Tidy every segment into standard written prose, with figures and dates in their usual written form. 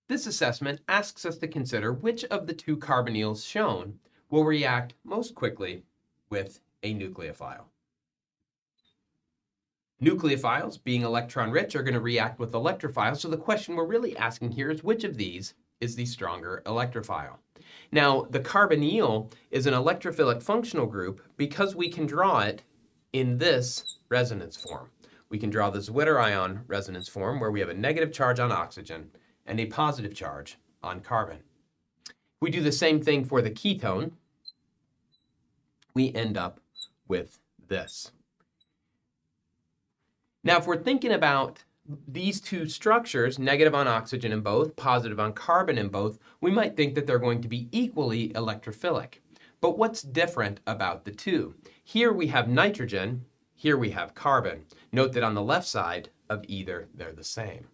This assessment asks us to consider which of the two carbonyls shown will react most quickly with a nucleophile. Nucleophiles, being electron-rich, are going to react with electrophiles, so the question we're really asking here is which of these is the stronger electrophile? Now, the carbonyl is an electrophilic functional group because we can draw it in this resonance form. We can draw the Zwitter-ion resonance form where we have a negative charge on oxygen and a positive charge on carbon. If we do the same thing for the ketone, we end up with this. Now, if we're thinking about these two structures, negative on oxygen in both, positive on carbon in both, we might think that they're going to be equally electrophilic. But what's different about the two? Here we have nitrogen, here we have carbon. Note that on the left side of either, they're the same.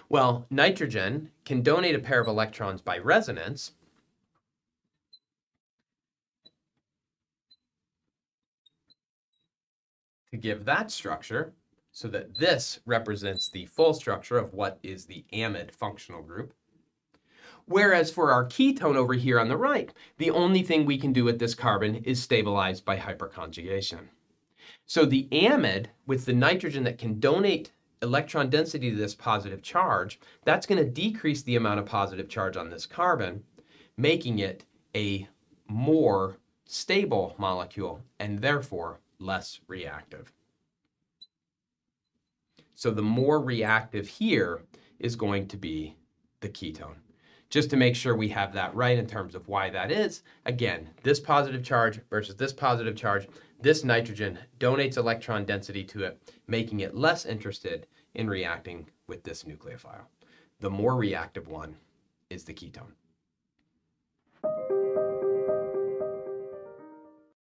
Well, nitrogen can donate a pair of electrons by resonance, to give that structure, so that this represents the full structure of what is the amide functional group. Whereas for our ketone over here on the right, the only thing we can do with this carbon is stabilize by hyperconjugation. So the amide with the nitrogen that can donate electron density to this positive charge, that's going to decrease the amount of positive charge on this carbon, making it a more stable molecule and therefore less reactive. So the more reactive here is going to be the ketone. Just to make sure we have that right in terms of why that is, again, this positive charge versus this positive charge, this nitrogen donates electron density to it, making it less interested in reacting with this nucleophile. The more reactive one is the ketone.